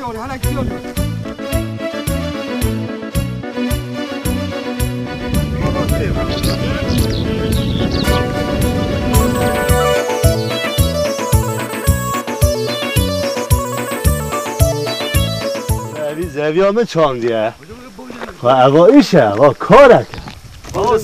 میاره هلا کیو زویامه چاندیه و اوایشه و کارک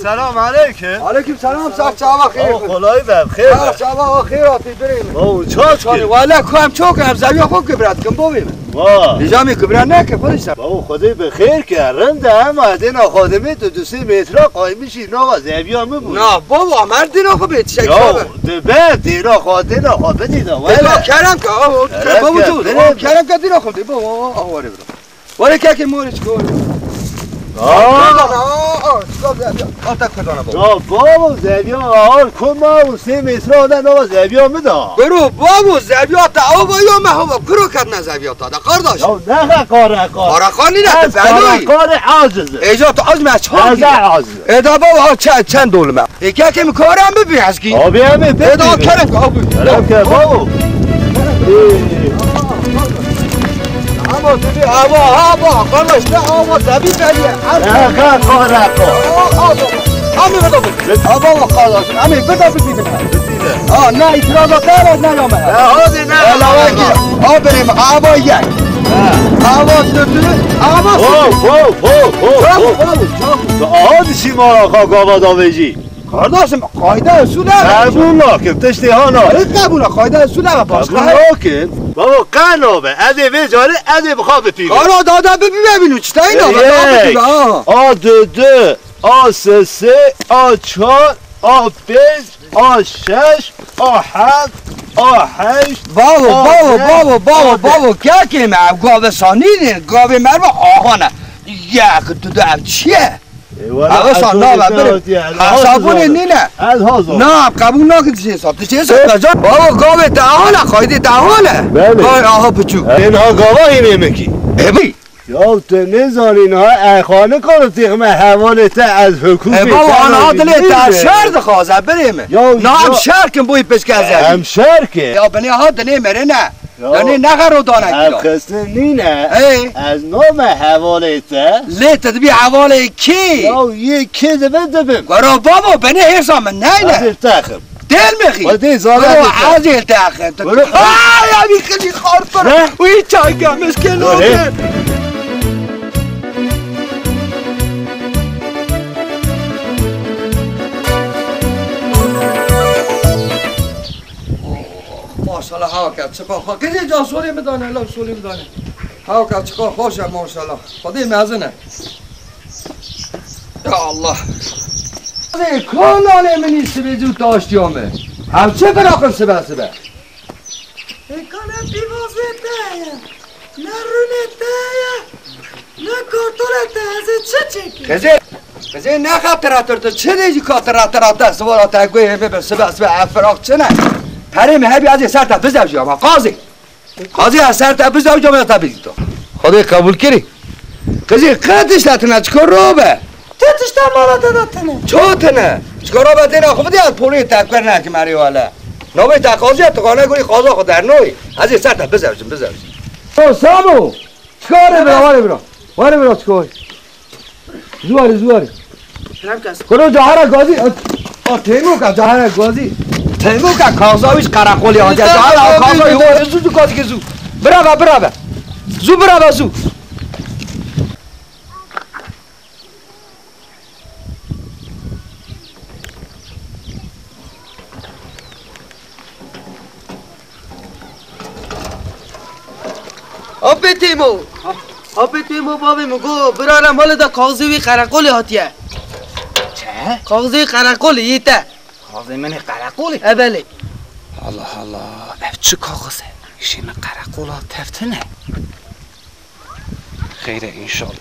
سلام علیکم علیکم سلام صاحب چاوا خیر خدای بم خیر چاوا خیر آتی بریم او چاچی والا کوام چوکم زویا خو کبرات کم بویم وا نظامی کبرات نه که خودش او خدای به خیر کردن اما دینا خادمه تو 2-3 متر قایمشی نو زویامه بود نه بابا مرد دینا خو بیت شک به دینا خادینا خادینا والا کرم که بابا تو کرم که دینا خو بابا آواره برو ولی که مورش کو بابا زبیان آهار کن ما و 3 متر آدن آقا زبیان بدا برو بابا زبیات آبا یا محبا کرو کردن زبیات آده قرداش نه کارخانی نه بلوی کار عاجزه ایجاد عاجز مچهان ادا بابا چند دولمه یکی که کارم ببین از کی آبی همه ادا کرم که بابا اما تبي هوا خلاص لا هوا تبي فعليا لا كارا عمي بابا خلاص عمي بدا بدي لا اعتراضات لا يوم هذه لا بريم هوا ياك هوا تدري هوا هذا شي ما قاوا داوجي کارداشم قاعده اصول قبول نکن تشتیهانا قبول قاعده اصول باش قبول نکن بابا قنابه اده بجاره اده بخواب بپیگه کارا داده ببینو چطور اینا آ دو آ سه آ چار آ 5 آ 6 آ 7 آ 8 بابا که من گاوه سانیدین گاوه مرو آهانه یک دو دو چیه آقا سانا بریم حسابونه نینه نه قبول نکن چه حساب بابا گاوه دهانه خواهیده دهانه آها پچو اینها گاواهی نمیکی ابی یا تو نزانی اینها ایخانه کنو تیغمه حوالته از حکومت بابا آنها دلیه در شرد خوازه بریم نه هم شرکم بوی پسکه از هم شرکه یا بنی ها دلیه مره نه یعنی نخر رو دانه هم خسته نینه از نام حوالته لیت دبی حواله کی یا یکی دبن گرا بابا بنی حسام نه از تخم دل میخی ودی زاده از التاخر آه یعنی خیلی خار کنه و این چای گمش که لوگه ماشاءالله هوا کرد چقدر خواه کسی جا سولی بدانه الله سولی بدانه هوا کرد چقدر خوشه ماشاءالله خودی مزنه یا الله کانانه منی سبه زود داشتیامه همچه براقم سبه کانم بیوازه دایه نه رونه دایه نه کارتوره دایه چه چکی کسی نه خطرات چه دیجی کاترات سوالات اگوی همه به سبه افراق چه نه پریم هبی از سر تا بزوجی اما قاضی از سر تا بزوجی اما تا بیدی تو خدای قبول کری کسی قدش نتونه چکر رو به تتش تا مالا دادتنه چوتنه چکر رو به دینا خب دیاد پولی تکبر نه که مری والا نوی تا قاضی تو قانه گوری قاضی خود در نوی از سر تا بزوجی سامو چکاره برا برا چکار زواری کنو جاهر گازی تیمو که جاهر گازی تیمو که کازاویش قرقولی ها جاهر کازاوی هو زو کازی که زو برا زو آبی تیمو بابی مگو برارم حالا دا کاغذی قرقولی هاتیه چه؟ کاغذی قرقولی ییته کاغذی منی قرقولی؟ بله الله چه کاغذه؟ شیم قرقولا تفتنه خیره انشالله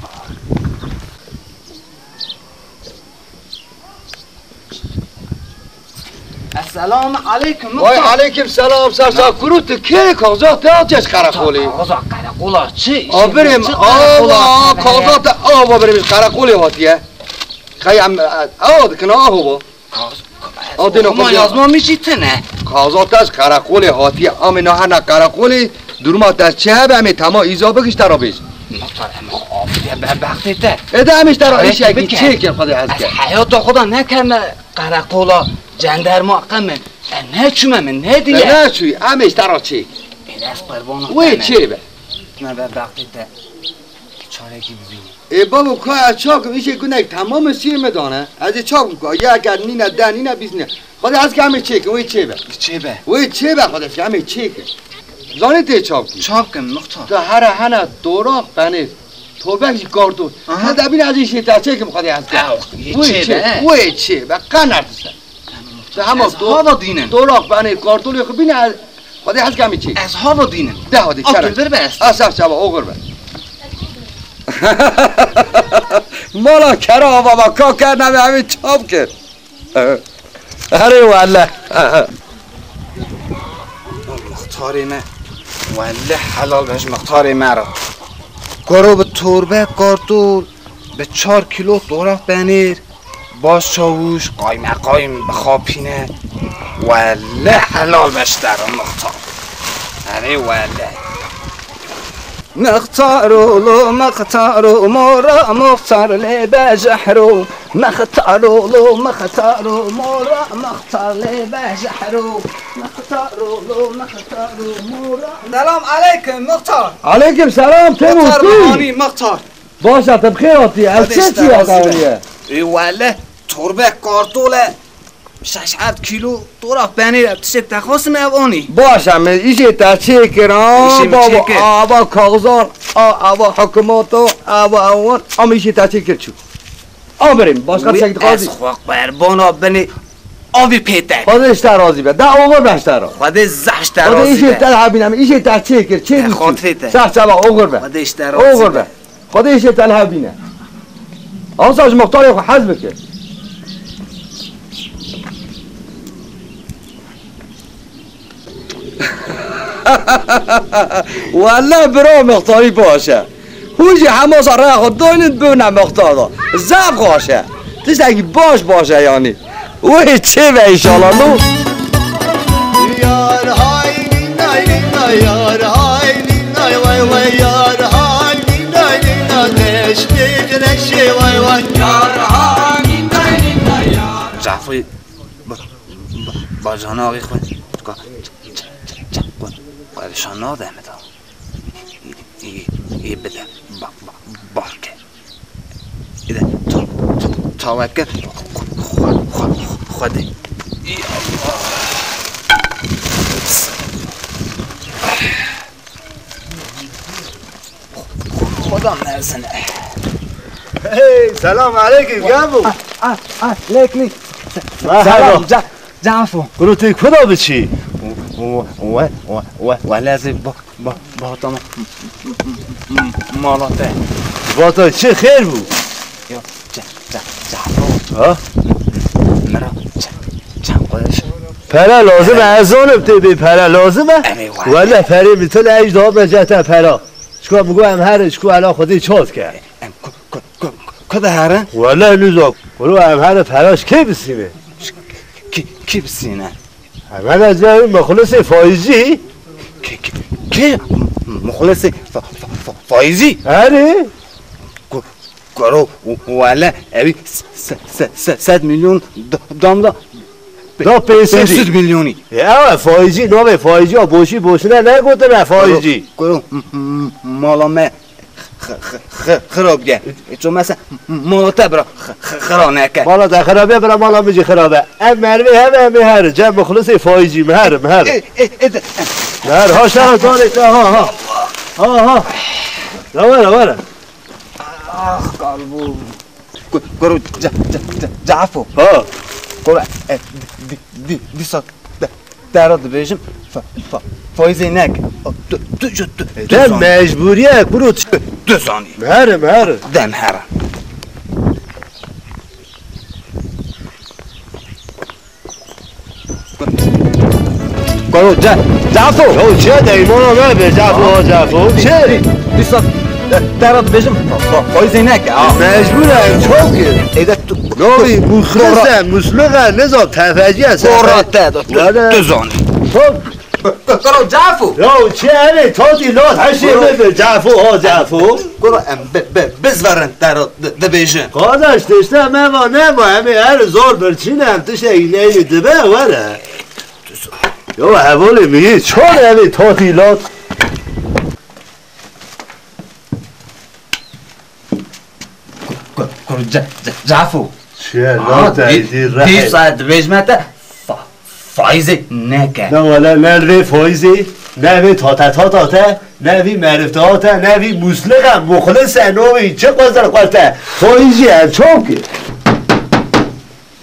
السلام علیکم وای علیکم سلام سرسا کروت کی کاغذات آتش قرقولی کاغذات قرقولا چی؟ بریم کاغذات بریم قرقولی هاتیه خیلی دکنه آهو ما یازما میشی تنه کاغذات از قرقولی هاتیه آمینا هنه قرقولی durma دست چه همه تمام ایزا بکش ترابیش مختار اما آفیه بدبختی ده اده همیش ترابیش آره، یکی چه کن خدا از از که حیات خدا نکنه قرقولا جندرما قمه نه چومه من نه دیگه نه چوی همیش ترا چه این از قربان وی چه به من بدبختی ده چاره کی ببینی ای بابا که از چاک میشه کنه تمام سیر میدانه از چاک میکنه یا اگر نینه ده نینه بیس نه خدا از که همه چه کن وی چه به چه به وی چه به خدا که همه چه کن زانه ته چاک کی چاپ کن مختار تو هر هنه دوراق بنه تو بخشی کارتون نه دبین از این شیطه چه کن خدا از که وی چه وی چه به قنر تسته تو همه از هوا دینن دوراق بنه کارتون خب بینه خدا از که همه چه از هوا دینن ده هادی آکل چرا بر بست اصف شبا اوگر به مالا کرا بابا کا کردم همین چاپ کرد اره والله مختاری من والله حلال بهش مختاری مرا گرو به توربه کارتول به 4 کیلو دوراق پنیر باز چاووش قایم بخاپینه والله حلال بهش درم مختار اره والله مختارولو مورا مختار لی بجحرو مختارولو مورا مختار لی بجحرو مختارولو مورا سلام علیکم مختار علیکم سلام مختار تیمور روحانی مختار باشه تا بخیر آتی از چه چی آقاییه ای والله تربه کارتوله 6-7 کیلو دوراق پنیر تشه تخواست میوانی باشم ایشی تا چه کرام ایشی بابا چه کر؟ آبا کاغذار آبا حکوماتو آبا اوان آم ایشی تا چه کر چو بریم باش خواهد شکل از خوازی خواه قربانا بنی آبی پیتر خودش تا راضی به ده اوگر بشتر را خود زشت خود رازی ایشی به تا حبینم ایشی تا چه کر چه بود خاطرته. سخت شبا اوگر به خودش در رازی اوگر به به خود ایشی تا حبینه آن ساج مختار خو حز بکر والله برا مختاری باشه هوجی حماس را خود داینید بونه مختار زب باشه تیست اگه باشه یعنی وی چه به ایشالا نو یار های نینای نینای یار های نینای وای وای یار های نینای نینای نشتی نشی وای وای یار های نینای نینای جعفری با جان آقی خود قایلشان ناده میدم ای بده بارکه ایده تاوکه خوده ای خدا مرزنه هی سلام علیکم گمو لیک سلام جعفو برو توی کدا بچی و لازم با تام مالاته با تو چه خیر بود یا جعفو ها مرا چند قدش پرا لازمه از آن بتیبی پرا لازمه ولی پری میتون اجدا بجتا پرا چکا بگو هم هر چکو الان خودی چات کرد کده هره ولی نوزا برو هم هر پراش کی بسیمه کی بسینه من از جای مخلص فایزی کی مخلص فایزی هره گرو ولی اوی 100 میلیون دامدا دا پیسه 500 میلیونی یا فایزی نام فایزی ها بوشی نه نگوته فایزی گرو مالامه خراب گه چون مثلا مالات برا خراب نکه مالا تا خرابه برا مالا میجی خرابه ام مروی همه هر جمع مخلص فایزی مهر مهر ها شهر دانش ها رواره آخ قلبو گرو جعفو ها گرو دیسا دراد بیشم فایزی نک ده مجبوریه برو دو زانی مهر دم هرم گرو جعفو چه دیمانا نبه جعفو چه دیسا دراد بیشم فایزی نک مجبوره چوکه ایده تو ناوی مخلصه مسلقه نظام تفجیه قراته دو زانی گرو جعفو یو چه همی تعطیلات هشی بده جعفو ها جعفو گرو بزورن در دبیجن قادش تشته مما نما همی هر زور برچینم تشه ایلی دبه وره یو حوالی میگی چون همی تعطیلات گرو جعفو چه لا تایدی دی رحل ساعت دبیجمت فایزه نکه نه والا نه فایزی نه تاته نه معرفته نه مسلقم مخلصه نوی چه قدر قلته فایزی هم چون که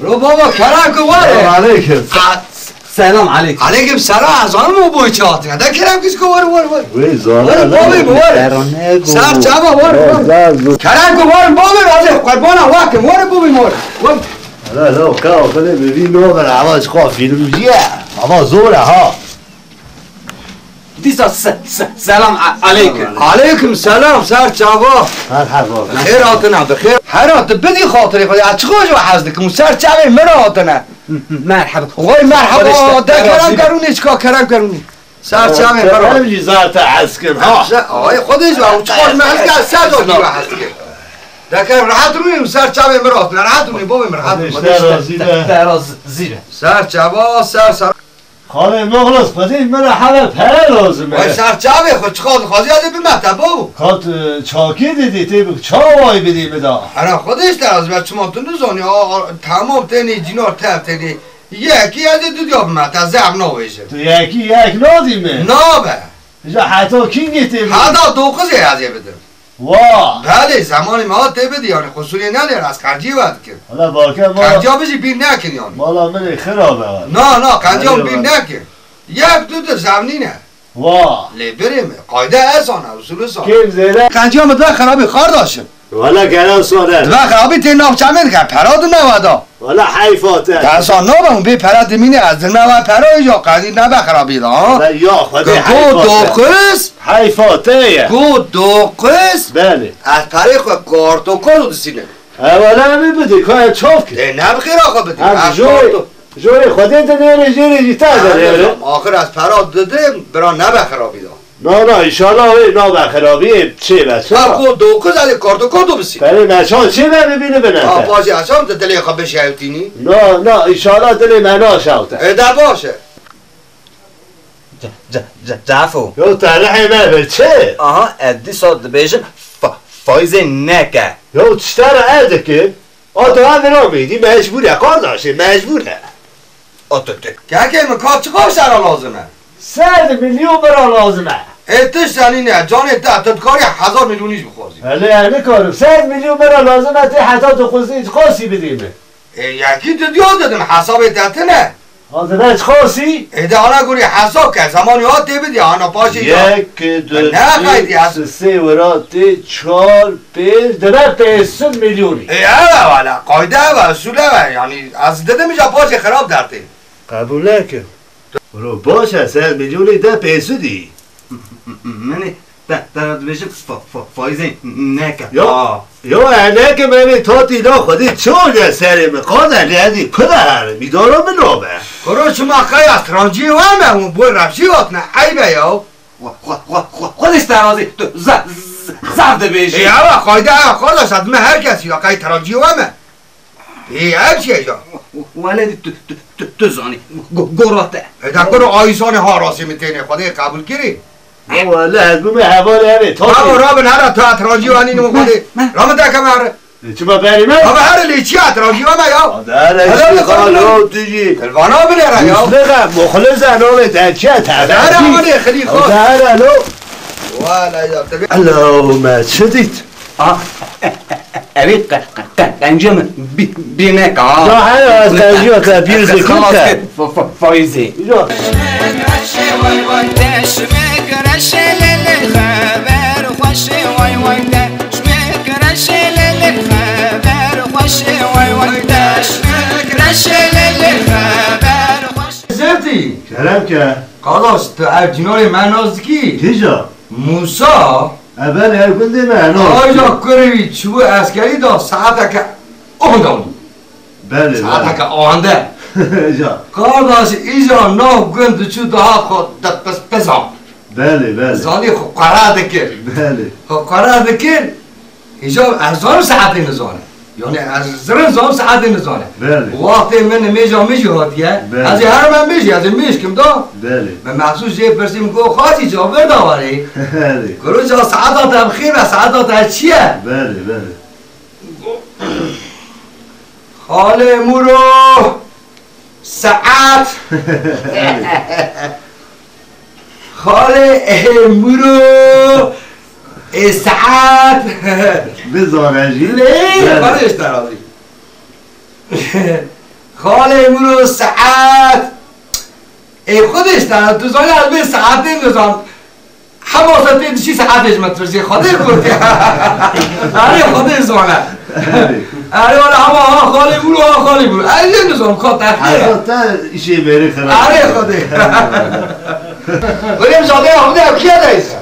برو بابا کرم که واره علیکم سلام علیکم علیکم سلام از آنمو بوی چهاتی نه کرم کسی که واره وی زانه واره بابی واره سر چبا واره کرم که واره بابی رازه قربانم واکم واره بابی واره لا کاو خلی ببین نوبر عواز خواه فیلم جیه اما زوره ها دیسا سلام علیکم علیکم سلام سر چبا مرحبا خیر آتنه بخیر حرات بدی خاطری خودی از چه خوش و حزده که سر چبه مرا آتنه مرحبا وای مرحبا در کرم کرونی چکا کرم کرونی سر چبه مرا همجی زارت عسکم ها آقای خودش و چه خوش محل که از سر جا و حزده در کرم راحت رویم سر چبه مرا آتنه راحت رویم بابی مرحبا در زیره سر چبا سر خاله مخلص قدیم من همه پره لازمه وای سر چبه خود چخواد خوازی از بی مطبو خود چاکی دیدی تی بک چا وای بدیم دا هر خودش در از بچه ما تو نزانی تمام تنی جینار تف تنی یکی از دو دیاب مطب زم نویشه تو یکی یک نادیمه نابه اینجا حتی کینگی تی بک حدا دو قضی از یه بده واه بله زمانی ما تی بدی یعنی خصولی ندیر از کرجی باید کن حالا باکه ما کرجی بشی بیر نکن یعنی مالا من خرابه نه کرجی بیر نکن یک دو زمینی نه واه لی بریم قایده احسانه اصول سان کم زیره کنجی هم دو خرابی خار داشتم والا گران سوره دو خرابی تی ناف چمید که پراد نوادا والا حیفاته درسان نابم بی پراد مینی از دل نوه پرای یا قدی نبه خرابی دا والا یا خودی گو دو قس حیفاته گو دو قس بله از طریق کارتو کارو دستینه والا همی بودی که چوف که ده نبخیر آقا بدیم از جوی خودی دنیره جیری جیتا دنیره آخر از پراد داده بران نبه خرابی دا نه ایشالا نابه خرابی چه بچه گو دو قس از کارتو کارو بسین بله نشان چه ببینه به نفر باشه اصلا دلی خواه بشیوتینی نه ایشالا دل منا شوته ده باشه جعفو یو ترحی مبر چه؟ آها ادی ساد بیشم فایز نکه یو چطور عرضه که؟ آتو هم را میدی مجبوره کار داشته مجبوره که مکات چه سر لازمه 100 میلیون برا لازمه اتش زنینه جان تدکاری 1000 میلیونیش بخوازی بله کارم 100 میلیون برا لازمه تی حتی تو خاصی بدیمه یکی تو دیاد دادم حساب تتنه حاضرش خاصی؟ ایده آنها گوری حساب که زمانی ها تی بدی آنها پاشی یک دو سه وراتی 4 5 درخت 100 میلیونی ایه والا قایده و اصوله و یعنی از داده میشه پاش خراب درتی قبول نکن برو باشه 100 میلیونی ده پیسو دی منی درد بشه فایز نکه یا اینکه منی تا دیلا خودی چون سری مقاده لیدی پدر میدارم نابه برو شما خیلی از ترانجی و همه اون بول رفشی واتنه عیبه یا خودش درازی زرد بیشی یا قایده خودش از من هر کسی یا قید ترانجی و همه عیب چیه یا ولدی تو زانی گراته ایده کنو آیسانی ها راسی میتینه خودی قبول کری والا از بوم حواله همه تا رابن هر تا ترانجی و هنینو خودی رابن دکم هر چما بری من؟ رابن هر لیچی ترانجی و همه یا داره خالو دیگی تلوانا بلیره یا مخلص انام ترکیه داره آنی خیلی خواه داره الو والا یا تبی اللهم چه دید؟ اوی قنجم بینه که یا هر از قنجی و تبیر زکون که فایزی زفتی کرم که قاداش تو ارجینار من نازدیکی کجا؟ موسا اول هر کنده من آیا کروی چوب اسکری دا ساعته که آنده بله ساعته که آنده جا قارداش ایجا نو گند چو daha خود دپس بزام بله بله زانی خو قرار دکر بله خو قرار دکر ایجا ارزان ساعتی نزانه یعنی از زرن زام ساعتی نزانه بله وقتی من میجا هاتیه بله. از هر من میجی از میشکم دا بله من مخصوص یه پرسیم گو خاطی جا برداوری بله گروه جا ساعتات هم خیر و ساعتات چیه بله بله خاله مورو ساعت خاله مورو ساعت بزارجی لی خالش درازی خاله مورو ساعت ای خودش درازی تو زانی از بین ساعت نمیزان حماسته چی ساعتش مترسی خودش گفتی آره خودش زانه آره والا همه خالی برو خالی برو ایه نزام کات تخیره تا ایشی بری خراب آره خودش بریم زاده خودم کیه دایست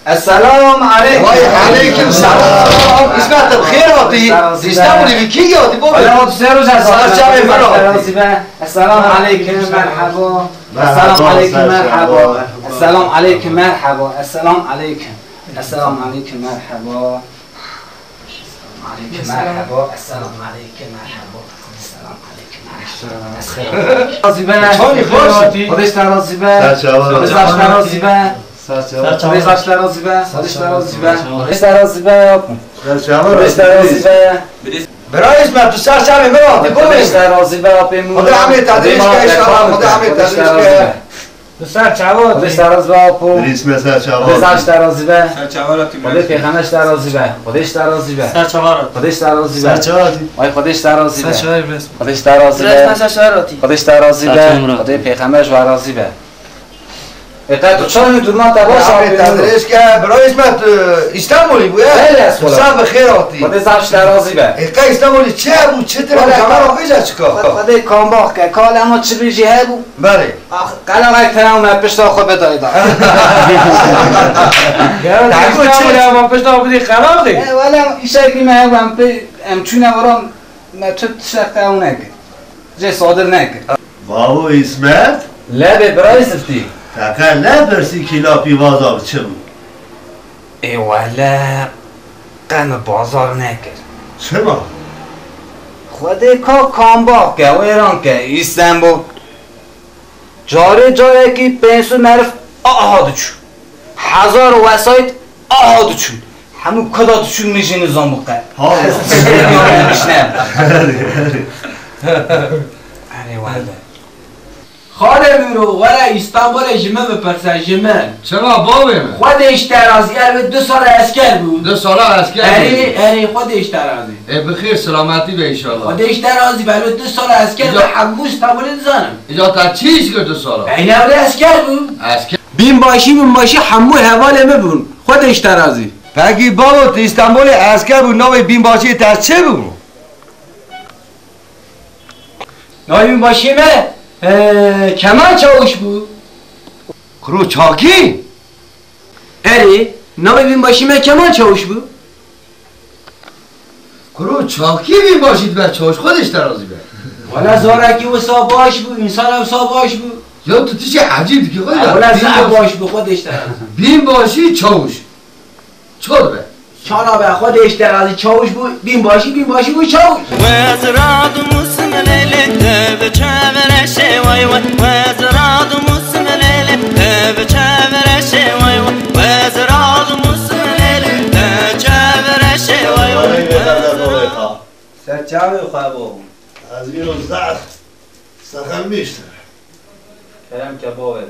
السلام علیکم. وای علیکم سلام اسمت بخیر آتی استانبولی ویکی آتی بابا حالا سه روز از سرچاوی مرا السلام علیکم مرحبا السلام علیکم مرحبا السلام علیکم مرحبا السلام علیکم السلام علیکم مرحبا مرحبا السلام علیکم مرحبا السلام علیکم چانی خوشی خودش ترازی به خودش ترازی به خودش ترازی به خودش ترازی به خودش ترازی به خودش ترازی به برای اسمت تو سرچاوی مرا آتی خودش بابا ترازی به پیمون خدا همه تدریج که اشتغال خدا همه تدریج که خودش ترازی به پو ریس مثل خودش ترازی به خودش پیخنش ترازی به خودش ترازی به خودش ترازی به وای خودش ترازی به خودش ترازی به خودش ترازی به خودش پیخنش ورازی به اتا تو چرا میتونی ما تباش همه تدریج که برای اسمت استانبولی بویه خیلی از خدا. سب بخیر آتی خودش ترازی به اقا استانبولی چه بود چه تر کمر آفیجا چکا خودش کامباخ که کال اما چی بیجی هبو بله قلم های تنم اومد پشت خود بدایده ولی ایشه که من هم چونه ورام تو شرط اون نگه جه صادر نگه بابو اسمت لبه برای سفتی تاکر نپرسی کلا پیوازا چه بود ای والا قم بازار نکر چرا؟ خودی که کامباخ که و ایران که استانبول جاره که پنسو معرف آهادو چون 1000 وسایت آهادو چون همون کدادو چون میشه نظام بقید ها میشنم اره والا خاله میرو ولا استانبول جمه بپرسه جمه چرا باویم خودش ترازی 2 سال اسکر بود 2 ساله اسکر اره خودش ترازی بخیر سلامتی به ایشالله خودش ترازی برای 2 سال اسکر اینجا- به حمو استانبول زنم اینجا تا چیز که 2 ساله این اوله اسکر بود اسکر بین باشی حمو حواله مبون خودش ترازی بگی بابا تو استانبول اسکر بود نام بین باشی تا چه بود نایم باشی کمان چاوش بود کرو چاکی اره نام بین باشی کمان چاوش بود کرو چاکی بین باشید به چاوش خودش ترازی به والا زارکی و ساباش بود انسان هم ساباش بود یا تو چه عجیب که والا خودش زعباش بود خودش ترازی بین باشی چاوش چور به چانا به خودش ترازی چاوش بود بین باشی بود چاوش وزراد موسم ليلة بتشامر الشواي وزراد موسم ليلة بتشامر الشواي وزراد موسم ليلة بتشامر الشواي سرچاوی خواه بابا از این روز زعف سخن میشتر کرم که باوه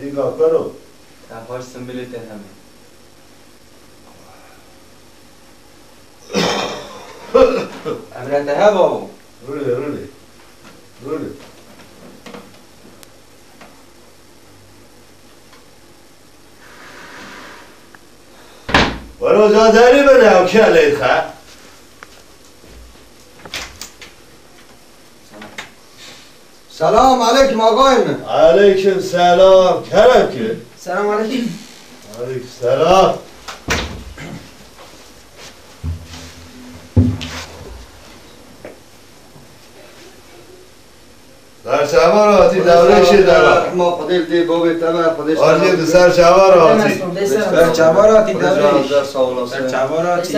نگاه کنو تفاش سنبیلیت همه امرته ها بابا روله برو جادری بده او که علیت خواه سلام علیکم آقای من. علیکم سلام کرم که سلام علیکم. علیکم سلام. در چهار آتی دوره شده دارم ما خودل دی بابی تبع خودش آتی دو سر چهار آتی در چهاراتی دوره در چهاراتی.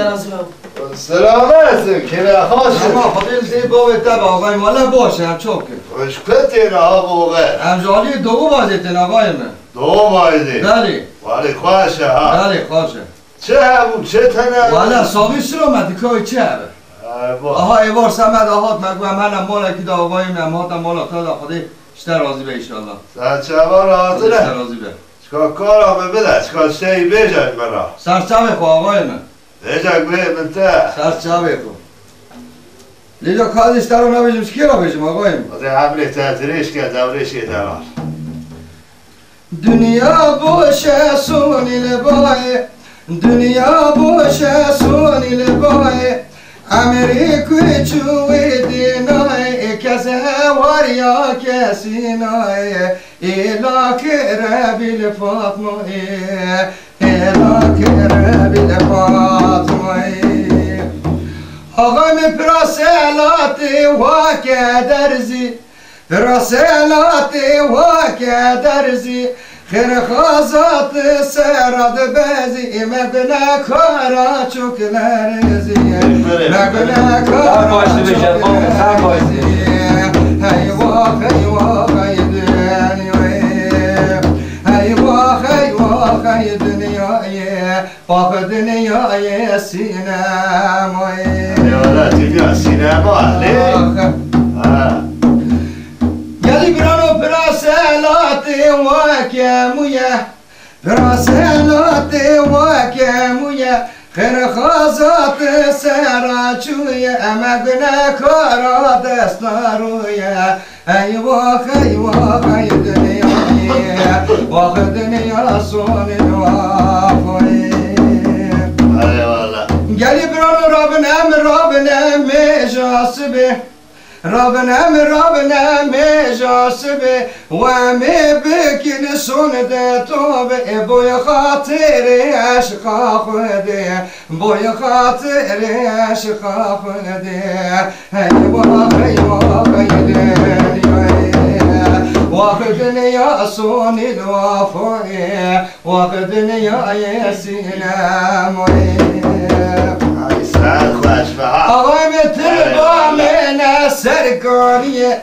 سلام هستم که نخواست ما خودل دی بابی تبع آقای مالا باشه هم چوب که اشکتی نه آقا همجالی دو بازیتن آقای من. دو مایدی بله ولی خواهشه ها بله خواشه چه همون چه تنه والا ساوی سلامتی که چه هبه آها ایوار سمد آهات مگو منم مالا که دا آقای من ماتا مالا تا دا خودی شتر راضی به ایشالله در چهار آتی شتر نه راضی به چکا کار همه بده چکا شتهی بیجن مرا سرچاوه خو آقای من بیجن بی من تا سرچاوه خو لیجا کازش تر رو نبیجم چکی را بیجم آقای من آتی حمله تحتریش که دورش یه دلار دنیا باشه سونی لبای دنیا باشه سونی لبای امریکوی چوی دینای کس هواریا کسی نای ایلا که ربیل فاطمه ایلا که ربیل فاطمه آقای من پراسلاتی واکه درزی پراسلاتی واکه درزی خیر خازات سراد بزی مگنا کارا چوک لرزی مگنا کارا چوک لرزی هی واخ هی واخ هی دنیای باخ دنیای سینمای یالا تیبیا سینما علی یلی برانو پراسلاتی واکمویه پراسلاتی واکمویه خیر خازات سراچویه امگنه کارا دستارویه ای واخ ای دنیای واخ دنیا سونی وافوی گلی برانو رابنم جاسبه رابنم جاسبه و می بکن سنده توبه بوی خاطر عشقا خوده بوی خاطر عشقا خوده ای واخ واخ دنیا سونی الوافوی واخ دنیا سینموی آقای من تربا من سرکانیه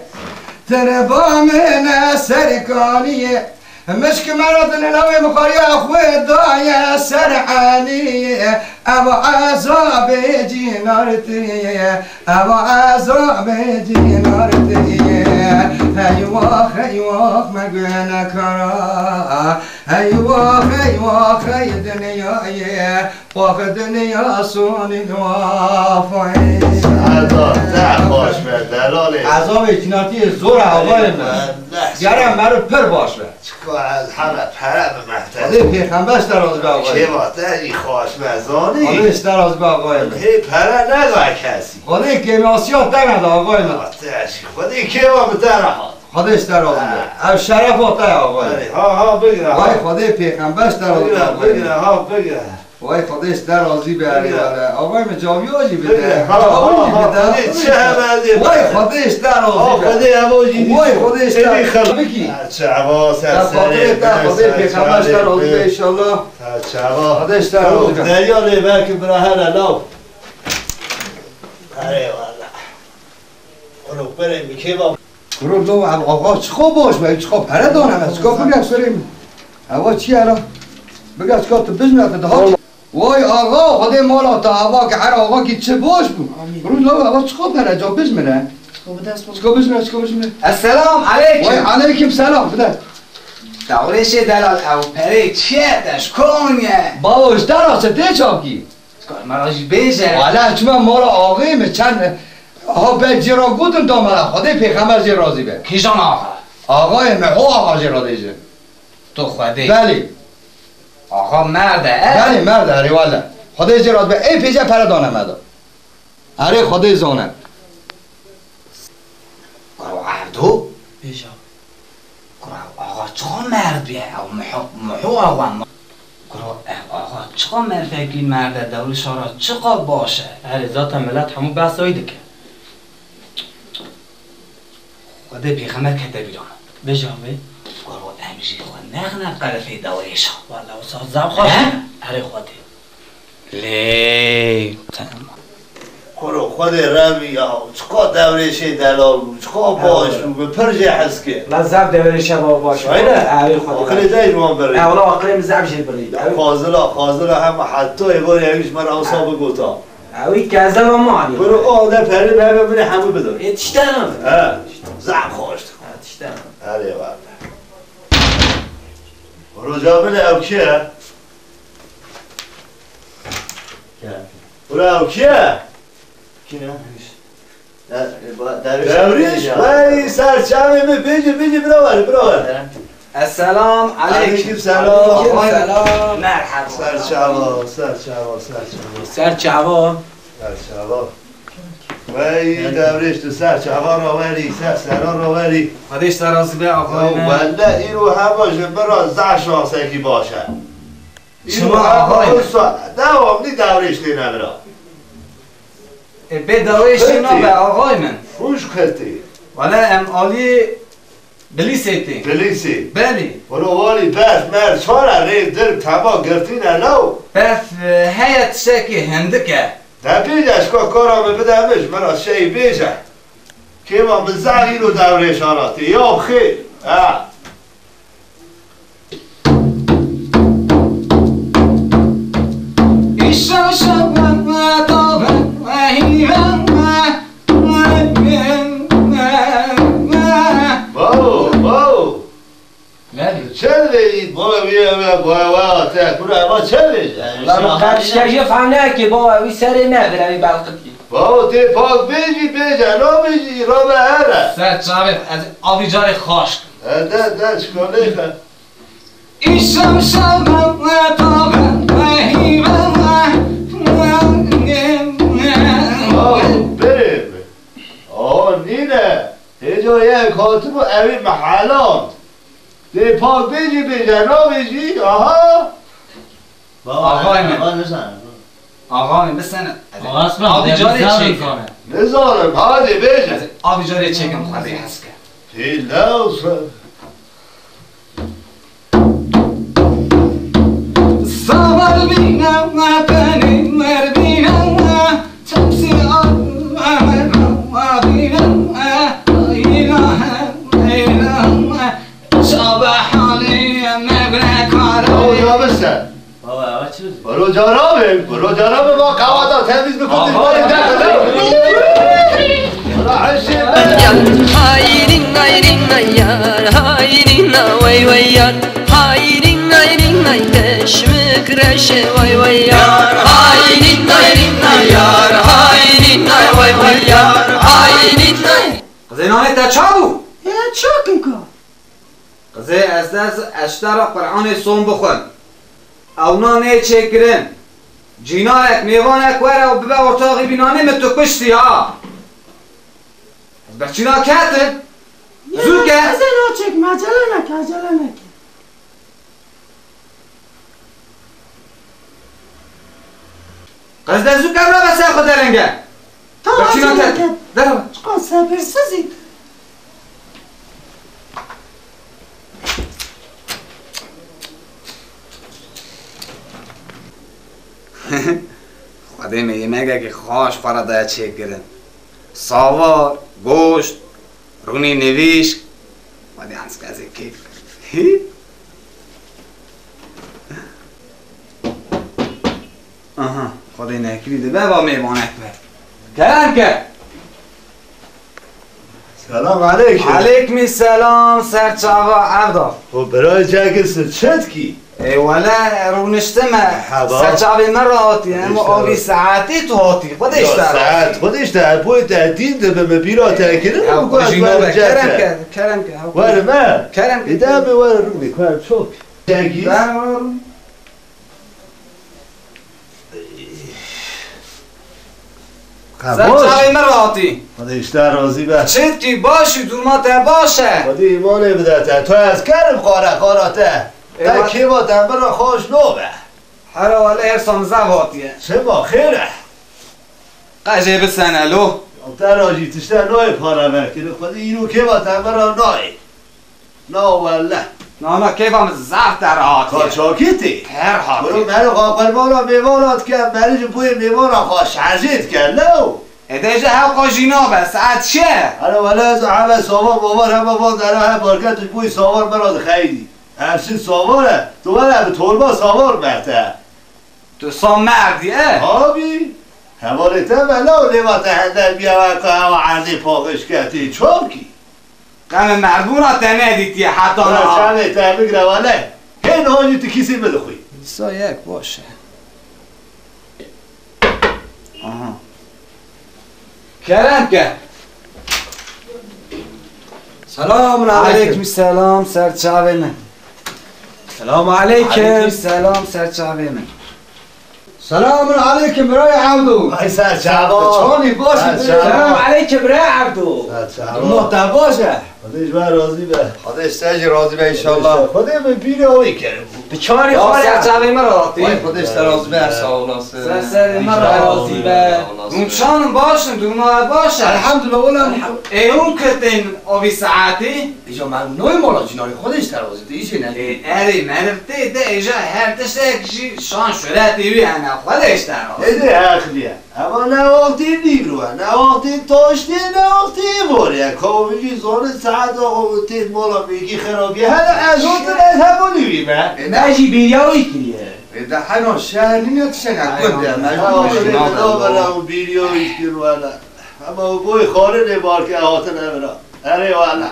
تربا من سرکانیه مشک مراد نلوی مخاری اخوی دای سرعانیه او عذاب جینارتیه او عذاب جینارتیه هی واخ مگوین کرا هی واخ ای دنیایه واخ دنیا سونی دوافای خوش به دلالی عذاب جینارتی زور آقای من گرم مرو پر باشه چکا از همه پره به محتر خدا پیغمبرش در آز به آقای که وقتی خوش مزانی خودش در آز به آقای من هی پره نگاه کسی خدا کمیاسیات دنده آقای من خودی که ما به درهات خودش در آز به او شرف آتا آقای ها بگیره وای خدا پیغمبرش در آز به آقای بگیره ها بگیره وای خودش در آزی به علی والا آقای من جاویاجی بده چه همه وای خودش در آزی به وای خودش در بکی چه عباس در خاطر پیغمبرش در آزی به ایشالله چه عباس خودش در آزی به دریا لیبه که براهن الاو اره والا اونو بریم بکی با برو لو آقا چخو باش باید چخو پره دانم چخو بگه سریم آقا چی الان بگه چخو تو بزنه ده ها وای آقا خدا مالا تا آقا که هر آقا که چه باش بود برو لو آقا چخو پره جا بزنه چخو بزنه السلام علیکم وای علیکم سلام بده دورش دلال او پره چیه دش کنیه باوش در آسه ده چاکی مراج بیشه والا چما مالا آقای می چند ها به جرا گودن تا مالا خدا پیغمبر جی راضی به کیشان آقا آقای می او آقا جی راضی جه تو خودی بله آقا مرده بله مرد اره والا خدا جی راضی به ای پیجه پره دانه مدا اره خدا زانه برو عبدو آقا چقا مرد بیه محو آقا آقا چقا مرد فکری مرد دول شارا چقا باشه هر ذات ملت همون بحث هایی دکه خود پیغمبر کده بیرون بجامه گرو امجی خود نغنه قرفه دوریشا والله استاد زب خواه هر خواهده لی کرو خود روی چقا دورشه دلال بود چقا باش بود به پرجه حس که لازم دوره شبا باشه آره آخری دایی رو هم برید اولا آخری مزعب شد برید خازلا هم حتی ایوان یکیش من اصاب گوتا اوی کذب و معنی برو آده پری به ببینی همه بدار تشتنم زعب خواشت تشتنم علی والله برو جامل او کیه؟ برو او کیه؟ درویش ولی سرچمه بیجی براور السلام علیکم سلام مرحبا سرچوا وی درویش تو سرچوا را وری سرا را وری خودش سرازی به آقای من والله این رو هم باشه برا زع شانسکی باشه شما آقای من دوام نی درویش دی نبرا به دوریش اینا به آقای من خوش خطی ولی ام آلی بلیسیتی بلیسی بلی برو والی بس مرد چاره ریب در تبا گرتین لو بس هیت شکی هندکه در بیجش که کارامه بدمش مرا شی بیجه که ما به زغی رو دوره شاناتی یا خیر ایشان شبم و دابم و هیرم باو چل بید بابا تکور اما چل بید لما قبش کشی فهمه که با اوی سر نداره اوی بلقتی باو تی پاک بیجی بیجه نا بیجی را به هره سر چاوید از آبی جاری خاشک ده چکانه خد ایشان شبم و دابم و هیرم بریم نینه هجا یک کاتب اوی محلات دی پاک بیجی بیجه نا بیجی آقای من آقای من بسنه آبی جاری چکم نزارم هادی بیجه آبی جاری چکم خواهی هست که تی لوز سوال بینم و بنی مر بینم و تمسی آمر و بینم و ایلهم شاب حالی مبره کاره یا بسن برو جانبه ما قواتا تمیز بکنیم Hayrin ayrin ayar hayrin vay vay yar hayrin ayrin ay teşvik reşe vay vay yar hayrin ayrin ayar hayrin ay vay vay yar hayrin ay زینانه تا چابو چاکن که قضی از دست اشتر قرآن سوم بخون او نانه چکرن جینارک میوانک وره و ببه ارتاقی بینانه متو کشتی ها بچینا کتن زود که از این ها چک عجله نکه قصد زود که را بسه خود درنگه بچینا کتن درو چقا سپرسزید خواهده میگه مگه که خواش خورا داید چه گرن ساوار، گوشت، رونی نویش خواهده هنس که از این کیف آها خواهده نکریده به با میمانک بر کرم که سلام علیکم علیکم السلام سرچاوا عبدا خب برای جگست چت کی؟ ای ولا رونشتم سرچاوی من را هاتی اما آبی ساعتی تو هاتی خودش در ساعت خودش در پوی تهدید ده به مبیرا تاکره کرم که وره من کرم که ادامه وره رو میکنم چوک جگیز سرچاوی مراتی خودش در راضی به چید کی باشی دورماته باشه خودی ایمانه بدهته تو از کرم خارته تا کی با تنبر را خوش نوبه هر والا ارسان زواتیه چه با خیره قجه بسنلو در راجی تشتر نوی پاره بکنه خودی اینو که با تنبر را نای نا والله نه کیف هم زفت در هاتیه کاچاکیتی هر برو هاتیه منو قاقرمانا میوانات کرد مریج بوی میوانا خوش عزیز کرد نو ادهجه ها قاجینا بس ساعت چه؟ هر والا از همه ساوار بابار همه با در همه بارکتش بوی ساوار مراد خیلی هرچی ساواره تو بره به طولبا ساوار مرده تو سام مردیه؟ آبی حوالیته ولو لیوات هندر بیا و عرضی پاقش کردی چوکی قم مردون ها تنه دیتیه حتی برای نه چنه ترمیگ رواله که نهاجی تو کسی بده خوی سا یک باشه آها کرم که سلام علیکم سلام سرچاوه من سلام علیکم علیکم سلام سرچاوه من سلام علیکم برای عبدو ای سر چهبا چانی باشی سلام علیکم برای عبدو محتر باشه خودش بر راضی به خودش سجی راضی به انشالله خودش به پیل آوی کرد بچاری خواه سرچاوه من راتی خودش راضی به ساولاسه سر من راضی به اونچانم باشم دورما باشه الحمدلله ولم ای اون کتین آبی ساعتی ایجا من نوی مالا جناری خودش راضی ده ایچی نگی اری مرفته ده ایجا هر تشته کشی شان شده تیوی انا خودش در ایده عقلیه اما نه وقتی نیروه نه وقتی تاشتی نه وقتی بوریه کامیگی زون ساعت آقا تید مالا میگی خرابیه هر از اون تنید همونی بیمه نجی بیریاوی کریه ده هنو شهر نمیاد شنگ کنده مجبور بیریو ایشتی رو اما بوی خاره نبار که احاطه نمیرا اره والا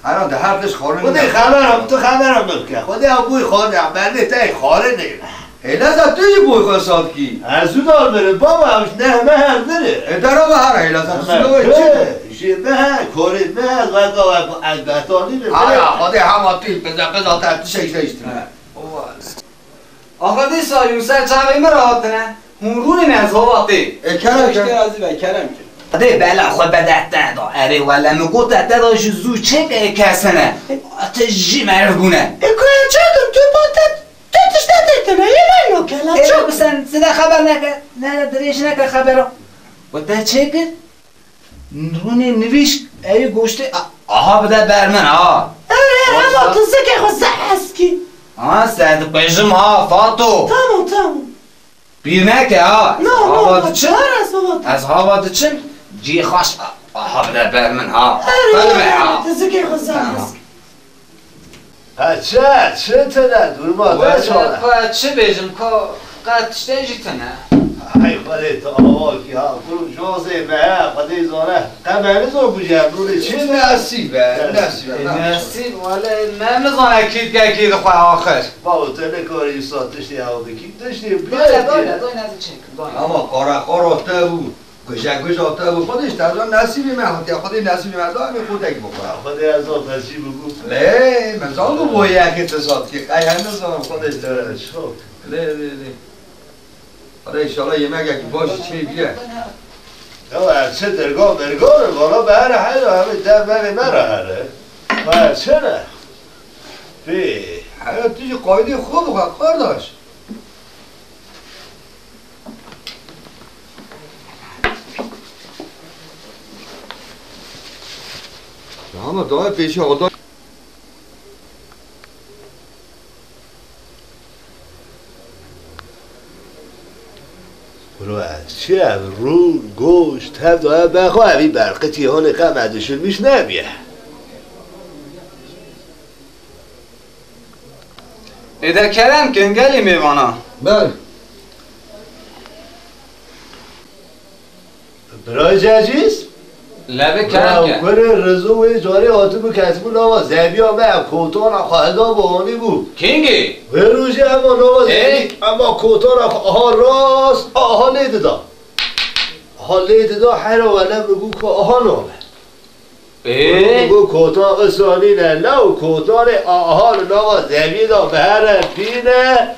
هنو ده حرفش خورن خودی خبرم تو خبرم بکن خودی بوی خاره بنده تای خاره نگیره ایلازا توی بوی خواه ساد کی از اون دار بره بابا همش نه مهر بره درا به هر ایلازا سلوی چه؟ چه مهر کاری مهر وقتا از بطانی بره خودی همه توی بزا ترتیش ایشتی آقا دی سایون سر چاوی مراتنه هونرونی نزاواتی کرم که راضی به کرم که ده بلا خود بدهتن دا اره ولا مگو تهته دا جزو چه که کسنه تجی مرگونه اکویا چادم تو باید تتش ندیتنه یه منو کلا ایره چا بسن سده خبر نکه نه دریش نکه خبرو و ده چه که رونی نویش ای گوشته آها بده برمن ها اره اما تو سکه خود زحسکی آها سد قیجم ها فاتو تمام بیر نکه ها نه آباد چن از بابا از آباد چن جی خوش آها بده برمن ها اره تو سکه خود زحسکی چه تنه دور مادر چانه چه بیجم که قدشته جیتنه ای خواهده تا آقا که ها برو جازه مهر خواهده زانه قبل زور بجیم روی چه نصیبه نصیب ولی نمیزانه کید که کید خواه آخر بابا تنه کاری ساعت داشتی هوا بکی داشتی اما کارخار آته بود گشنگوش آته بود خودش تازه نصیبی من خودی نصیبی من دارم خودک بخورم خواهده از آن پسی بگو لی من زان گو بایی یک اتصاد که خیلی هندازم خودش داره لی حالا ایشالا یه مگه که باشی چه بیه یا چه درگاه مرگاه بالا بهره هره همه در بره مره هره و چه نه بی حالا توی قایده خوب کار داشت اما دای پیش آقا برو از چه هم رون گوشت هم داره بخواه همی برقی هانه قمدشون میش نمیه ایده کرم کنگلی میوانا بله برای جاجیز؟ لبه کرم که بره رزو و جاری آتو کتبو نوا زبی ها به کوتان خواهدا بانی بود کینگی بروژه اما نوا زبی اما کوتان آها راست آها لیده دا آها لیده دا حیرا ولی بگو که آها نامه بگو کوتان قصانی نه لو کوتان آها نوا زبی دا بهر پینه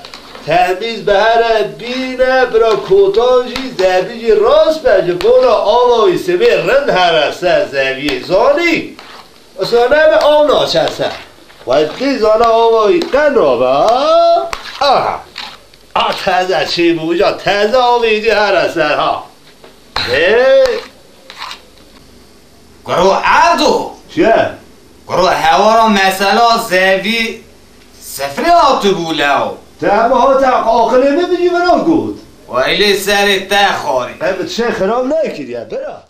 تمیز به هر بینه برا کوتانجی زبیجی راست بجه برا آوایی سبی رند هرسته زبیه زانی اصلا نبه آنا چسته وقتی زانه آوایی قن را به تازه چی بوجا تازه آویجی هرسته ها گرو عبدو چیه؟ گرو هوارا مسئله زوی سفری آتو بولاو تمه ها آخره ببینی برا گود ویلی سری تا خوری همه چه خراب نکریه برا